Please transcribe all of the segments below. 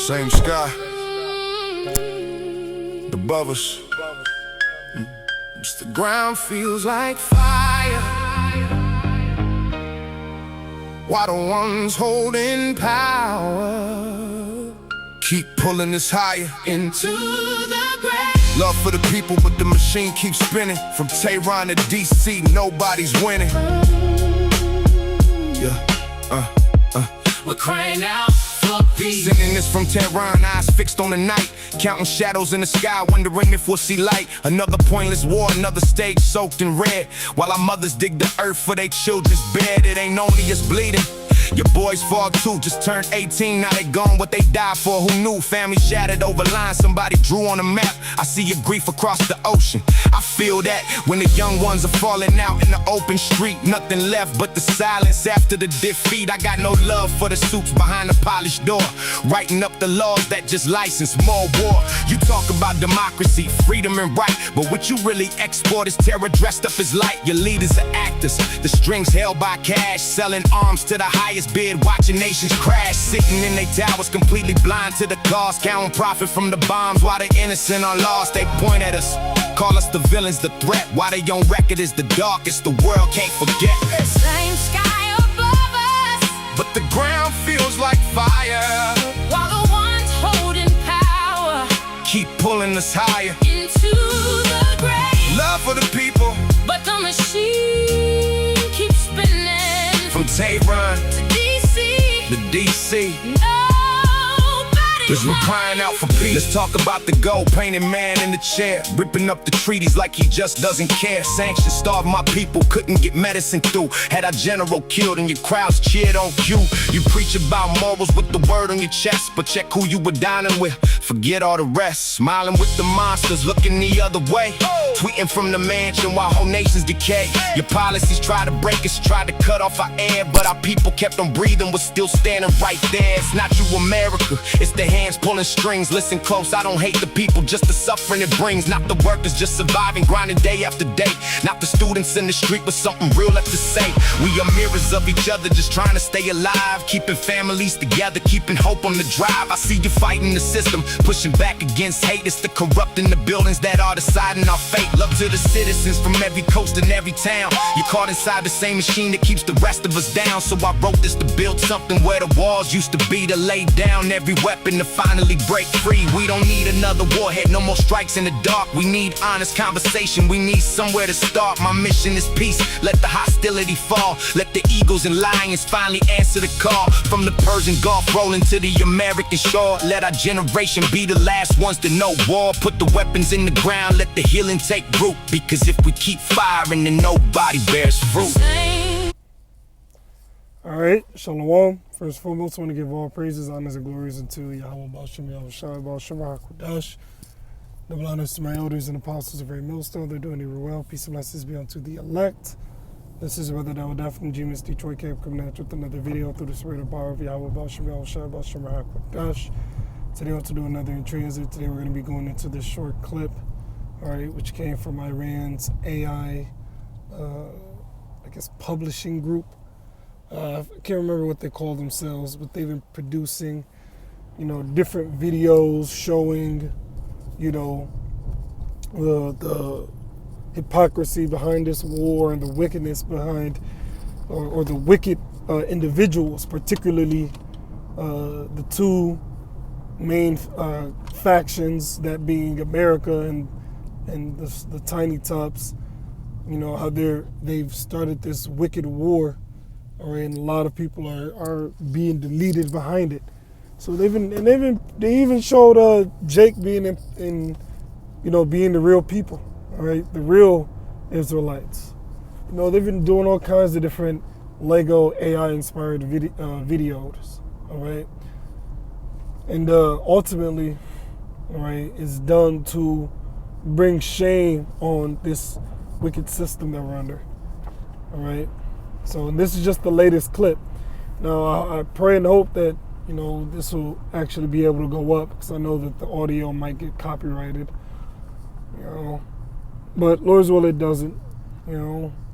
Same sky above us. The ground feels like fire, while the ones holding power keep pulling us higher into the grave. Love for the people, but the machine keeps spinning. From Tehran to DC, nobody's winning. We're crying out for peace. Singing this from Tehran, eyes fixed on the night, counting shadows in the sky, wondering if we'll see light. Another pointless war, another stage soaked in red, while our mothers dig the earth for their children's bed. It ain't only us bleeding, your boys fall too, just turned 18, now they gone what they died for. Who knew? Family shattered over lines somebody drew on a map. I see your grief across the ocean, I feel that when the young ones are falling out in the open street. Nothing left but the silence after the defeat. I got no love for the suits behind the polished door, writing up the laws that just license more war. You talk about democracy, freedom and right, but what you really export is terror dressed up as light. Your leaders are actors, the strings held by cash, selling arms to the highest bid, watching nations crash, sitting in their towers completely blind to the cause, counting profit from the bombs while the innocent are lost. They point at us, call us the villains, the threat, while they on record is the darkest the world can't forget. Same sky above us, but the ground feels like fire, while the ones holding power keep pulling us higher into the grave. Love for the people, but the machine keeps spinning. from Tehran To DC, to DC, nobody's cause we're crying out for peace. Let's talk about the gold painted man in the chair, ripping up the treaties like he just doesn't care. Sanctions starved my people, couldn't get medicine through. Had our general killed and your crowds cheered on cue. You preach about morals with the word on your chest, but check who you were dining with, forget all the rest. Smiling with the monsters, looking the other way, tweeting from the mansion while whole nations decay. Your policies tried to break us, tried to cut off our air, but our people kept on breathing, was still standing right there. It's not you, America, it's the hands pulling strings. Listen close, I don't hate the people, just the suffering it brings. Not the workers just surviving, grinding day after day. Not the students in the street with something real left to say. We are mirrors of each other, just trying to stay alive, keeping families together, keeping hope on the drive. I see you fighting the system, pushing back against hate. It's the corrupt in the buildings that are deciding our fate. Love to the citizens from every coast and every town. You're caught inside the same machine that keeps the rest of us down. So I wrote this to build something where the walls used to be, to lay down every weapon to finally break free. We don't need another warhead, no more strikes in the dark. We need honest conversation, we need somewhere to start. My mission is peace, let the hostility fall. Let the eagles and lions finally answer the call. From the Persian Gulf rolling to the American shore, let our generation be the last ones to know war. Put the weapons in the ground, let the healing take root, because if we keep firing then nobody bears fruit. Alright, Shalom. First and foremost, I want to give all praises, honors, and glories unto Yahweh Ba'ashem, Yahweh Shai, Ba'ashem, HaKodash. Double honors to my elders and apostles of every millstone. They're doing it well. Peace and blessings be unto the elect. This is Brother Dawah from Genius Detroit Cape, coming at you with another video through the spirit and power of Yahweh Ba'ashem, Yahweh Shai, Ba'ashem, HaKodash. Today I want to do another in transit. Today we're going to be going into this short clip, alright, which came from Iran's AI, publishing group. I can't remember what they call themselves, but they've been producing, different videos showing, the hypocrisy behind this war and the wickedness behind, or the wicked individuals, particularly the two main factions, that being America and the tiny tops. How they've started this wicked war. And a lot of people are being deleted behind it. So they even showed Jake being being the real people, all right, the real Israelites. They've been doing all kinds of different Lego AI inspired videos, all right, and ultimately, all right, it's done to bring shame on this wicked system that we're under, all right. So this is just the latest clip. Now I pray and hope that this will actually be able to go up, because I know that the audio might get copyrighted. But Lord's will it doesn't.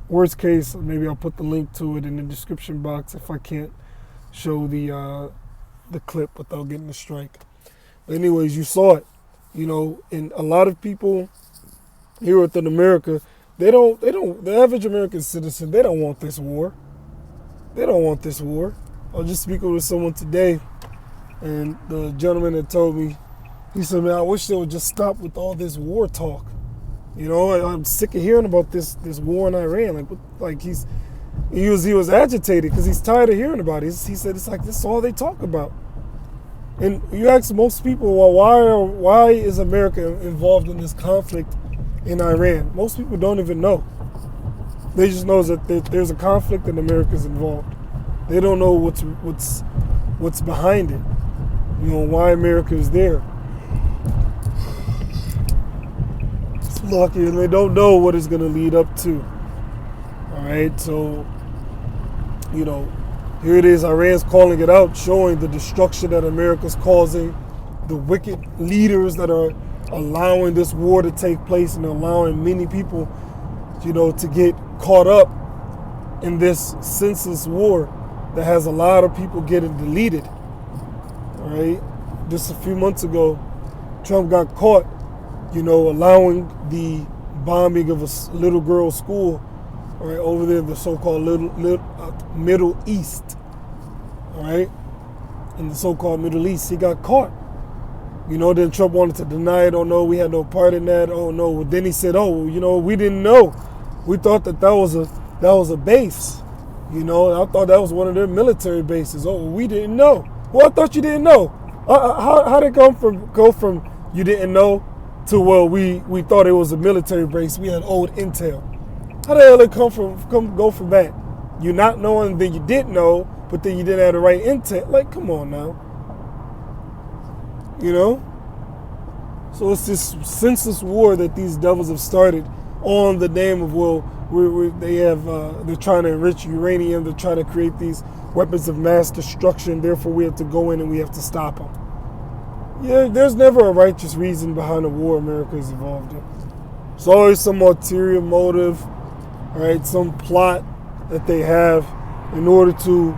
Worst case, maybe I'll put the link to it in the description box if I can't show the clip without getting a strike. Anyways, you saw it, and a lot of people here within America, the average American citizen, they don't want this war. They don't want this war. I was just speaking with someone today, and the gentleman had told me, he said, man, I wish they would just stop with all this war talk. I'm sick of hearing about this war in Iran. He was agitated because he's tired of hearing about it. He said it's like this is all they talk about. And you ask most people, well, why is America involved in this conflict in Iran? Most people don't even know. They just know that there's a conflict and America's involved. They don't know what's behind it. Why America is there. It's lucky, and they don't know what it's going to lead up to. All right, so here it is. Iran's calling it out, showing the destruction that America's causing, the wicked leaders that are allowing this war to take place and allowing many people, to get caught up in this senseless war that has a lot of people getting deleted. All right, just a few months ago, Trump got caught, allowing the bombing of a little girl's school, all right, over there in the so-called Middle East, all right, in the so-called Middle East. He got caught. Then Trump wanted to deny it. Oh, no, we had no part in that. Oh, no. Well, then he said, oh, we didn't know. We thought that was a base. I thought that was one of their military bases. Oh, we didn't know. Well, I thought you didn't know. How did it go from you didn't know to, well, we thought it was a military base. We had old intel. How the hell did it go from that? You not knowing, then you didn't know, but then you didn't have the right intent. Like, come on now. So it's this senseless war that these devils have started on the name of, well, they're trying to enrich uranium. They're trying to create these weapons of mass destruction. Therefore, we have to go in and we have to stop them. Yeah, there's never a righteous reason behind the war America is involved in. It's always some ulterior motive, all right, some plot that they have in order to,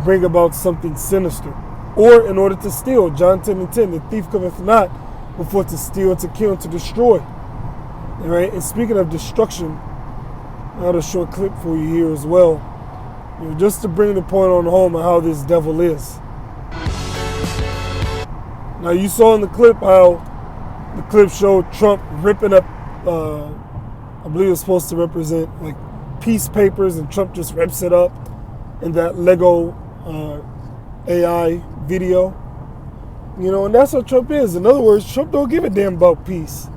bring about something sinister. Or in order to steal. John 10:10, the thief cometh not before to steal, to kill, and to destroy. All right, and speaking of destruction, I had a short clip for you here as well, just to bring the point on home of how this devil is. Now, you saw in the clip how the clip showed Trump ripping up, I believe it was supposed to represent like peace papers, and Trump just rips it up in that Lego AI video. And that's what Trump is. In other words, Trump don't give a damn about peace.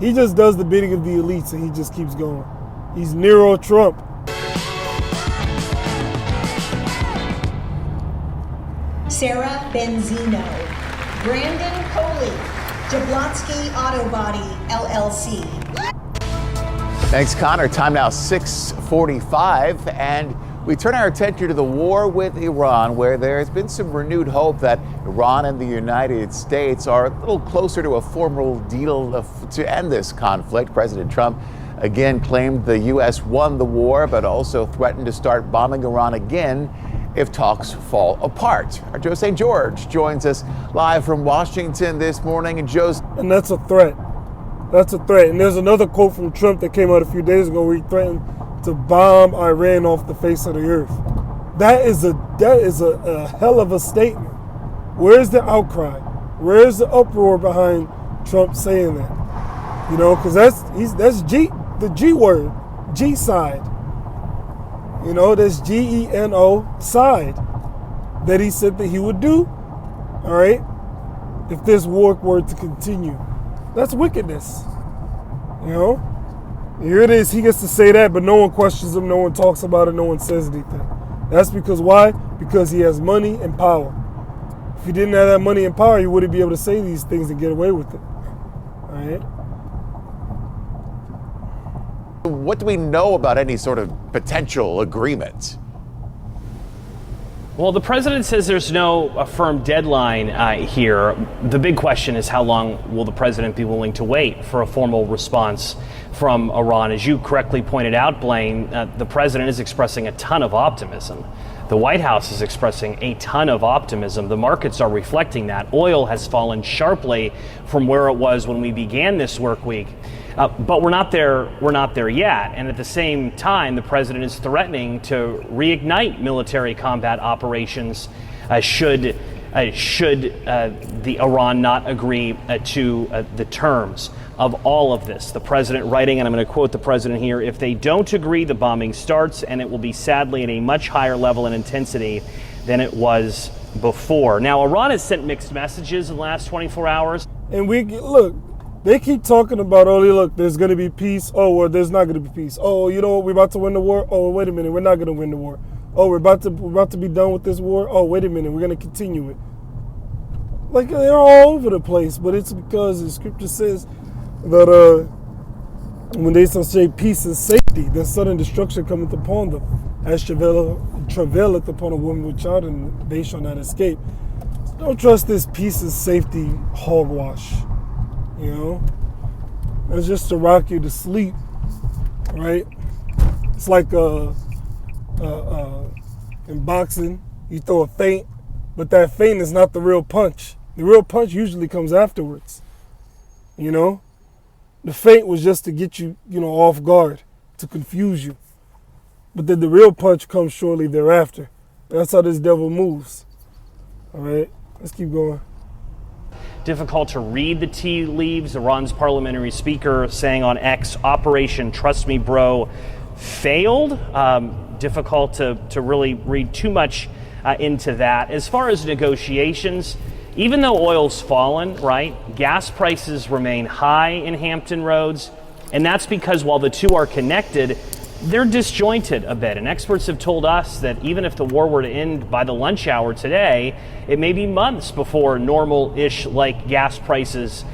He just does the bidding of the elites, and he just keeps going. He's Nero Trump. Sarah Benzino, Brandon Coley, Jablonski Auto Body, LLC. Thanks, Connor. Time now 6:45, and we turn our attention to the war with Iran, where there has been some renewed hope that Iran and the United States are a little closer to a formal deal to end this conflict. President Trump again claimed the U.S. won the war, but also threatened to start bombing Iran again if talks fall apart. Our Joe St. George joins us live from Washington this morning. And Joe's... And that's a threat. That's a threat. And there's another quote from Trump that came out a few days ago where he threatened to bomb Iran off the face of the earth. That is a hell of a statement. Where's the outcry? Where's the uproar behind Trump saying that? Because that's the G word, G side. That's GENO side that he said that he would do. All right, if this war were to continue, that's wickedness. Here it is. He gets to say that, but no one questions him. No one talks about it. No one says anything. That's because why? Because he has money and power. If he didn't have that money and power, he wouldn't be able to say these things and get away with it. All right. What do we know about any sort of potential agreement? Well, the president says there's no firm deadline here. The big question is how long will the president be willing to wait for a formal response from Iran? As you correctly pointed out, Blaine, the president is expressing a ton of optimism The White House is expressing a ton of optimism. The markets are reflecting that. Oil has fallen sharply from where it was when we began this work week. But we're not there. We're not there yet. And at the same time, the president is threatening to reignite military combat operations should the Iran not agree to the terms of all of this. The president writing, and I'm going to quote the president here: "If they don't agree, the bombing starts, and it will be sadly at a much higher level and intensity than it was before." Now, Iran has sent mixed messages in the last 24 hours. And look, they keep talking about, oh, look, there's going to be peace. Oh, well, there's not going to be peace. Oh, you know what? We're about to win the war. Oh, wait a minute. We're not going to win the war. Oh, we're about to be done with this war. Oh, wait a minute. We're going to continue it. Like, they're all over the place, but it's because the scripture says that when they shall say peace and safety, then sudden destruction cometh upon them, as travaileth upon a woman with child, and they shall not escape. So don't trust this peace and safety hogwash. You know, it's just to rock you to sleep, right? It's like in boxing, you throw a feint, but that feint is not the real punch. The real punch usually comes afterwards. You know, the feint was just to get you, off guard, to confuse you. But then the real punch comes shortly thereafter. That's how this devil moves. All right, let's keep going. Difficult to read the tea leaves. Iran's parliamentary speaker saying on X, "Operation Trust Me Bro failed." Difficult to really read too much into that. As far as negotiations, even though oil's fallen, right, gas prices remain high in Hampton Roads, and that's because while the two are connected, they're disjointed a bit. And experts have told us that even if the war were to end by the lunch hour today, it may be months before normal-ish like gas prices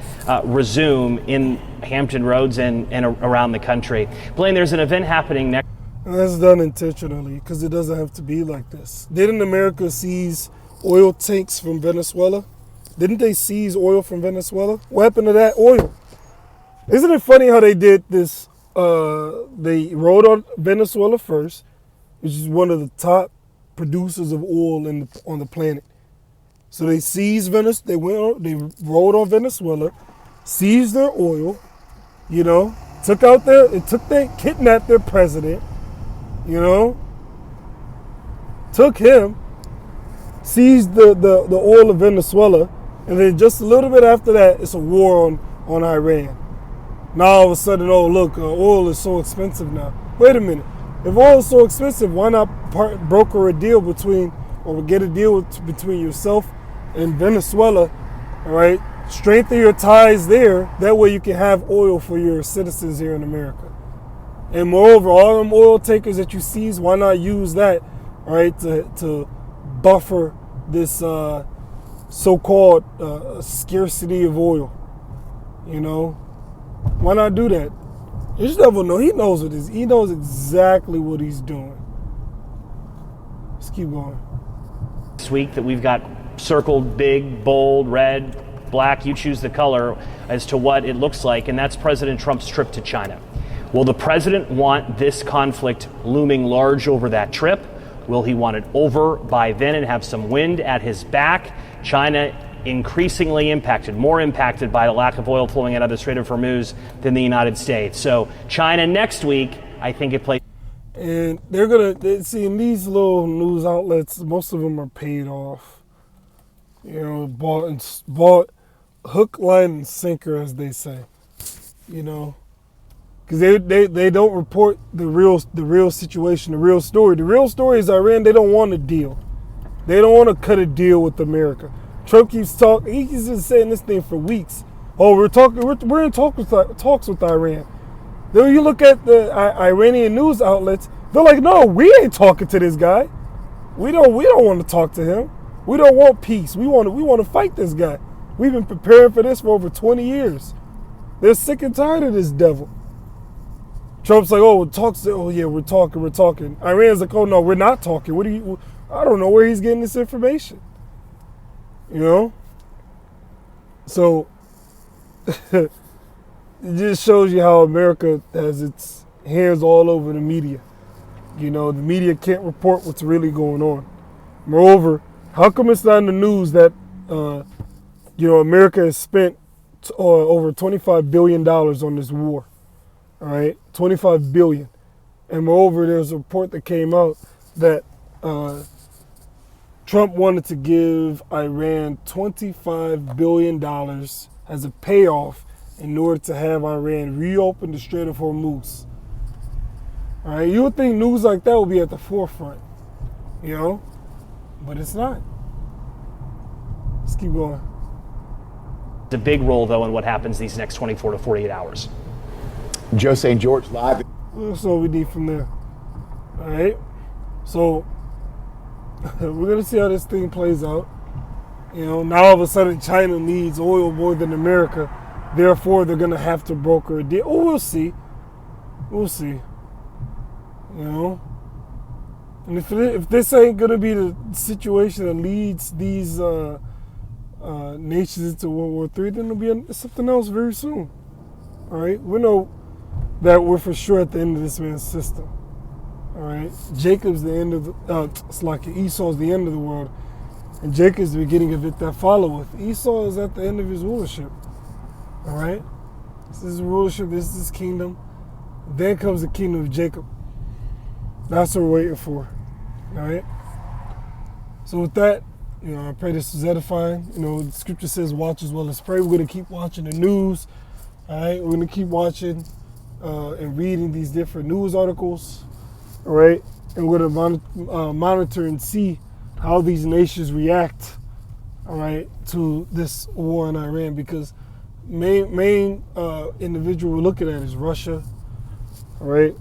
resume in Hampton Roads and around the country. Blaine, there's an event happening next. And that's done intentionally because it doesn't have to be like this. Didn't America seize oil tanks from Venezuela? Didn't they seize oil from Venezuela? What happened to that oil? Isn't it funny how they did this? They rode on Venezuela first, which is one of the top producers of oil on the planet. So they seized Venice. They rode on Venezuela, seized their oil, kidnapped their president, took him, seized the oil of Venezuela, and then just a little bit after that, it's a war on Iran. Now all of a sudden, oh look, oil is so expensive now. Wait a minute. If oil is so expensive, why not broker a deal between yourself and Venezuela, all right? Strengthen your ties there. That way you can have oil for your citizens here in America. And moreover, all them oil tankers that you seize, why not use that, all right, to buffer this so-called scarcity of oil, Why not do that? This devil know. He knows what is. He knows exactly what he's doing. Let's keep going. This week that we've got circled big, bold, red, black, you choose the color as to what it looks like, and that's President Trump's trip to China. Will the president want this conflict looming large over that trip? Will he want it over by then and have some wind at his back? China increasingly impacted, more impacted by the lack of oil flowing out of the Strait of Hormuz than the United States. So China next week, I think it plays. And they're going to, see, in these little news outlets, most of them are paid off. Bought hook, line, and sinker, as they say. Because they don't report the real situation, the real story. The real story is Iran, they don't want a deal. They don't want to cut a deal with America. Trump keeps talking. He's been saying this thing for weeks. Oh, we're in talks with Iran. Then you look at the Iranian news outlets. They're like, no, we ain't talking to this guy. We don't want to talk to him. We don't want peace. We want to fight this guy. We've been preparing for this for over 20 years. They're sick and tired of this devil. Trump's like, oh, talks. Oh yeah, we're talking. Iran's like, oh no, we're not talking. I don't know where he's getting this information. So it just shows you how America has its hands all over the media. You know, the media can't report what's really going on. Moreover, how come it's not in the news that, you know, America has spent over $25 billion on this war? All right, $25 billion. And moreover, there's a report that came out that Trump wanted to give Iran $25 billion as a payoff in order to have Iran reopen the Strait of Hormuz. All right, you would think news like that would be at the forefront, you know, but it's not. Let's keep going. The big role, though, in what happens these next 24 to 48 hours. Joe St. George live. That's all we need from there. All right, so we're gonna see how this thing plays out. You know, now all of a sudden China needs oil more than America, therefore they're gonna have to broker a deal. Oh, we'll see. We'll see. You know, and if this ain't gonna be the situation that leads these nations into World War III, then it'll be something else very soon. All right, we know that we're for sure at the end of this man's system. All right, Jacob's the end of the. It's like Esau's the end of the world, and Jacob's the beginning of it that followeth. Esau is at the end of his rulership. All right, this is rulership. This is his kingdom. Then comes the kingdom of Jacob. That's what we're waiting for. All right. So with that, you know, I pray this was edifying. You know, the scripture says, "Watch as well as pray." We're gonna keep watching the news. All right, we're gonna keep watching and reading these different news articles. All right, and we're gonna monitor and see how these nations react. All right, to this war in Iran, because main individual we're looking at is Russia. All right.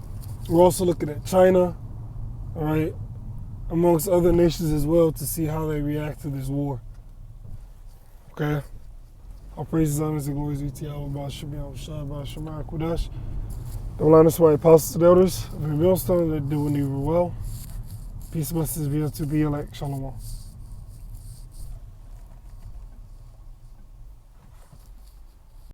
We're also looking at China, all right, amongst other nations as well, to see how they react to this war. Okay? All praises, honors, and glories to Yahweh, Shema Kodash. The Lioness White Apostles and Elders of the Millstone that do when you were well. Peace, blessings be unto thee, elect. Shalom.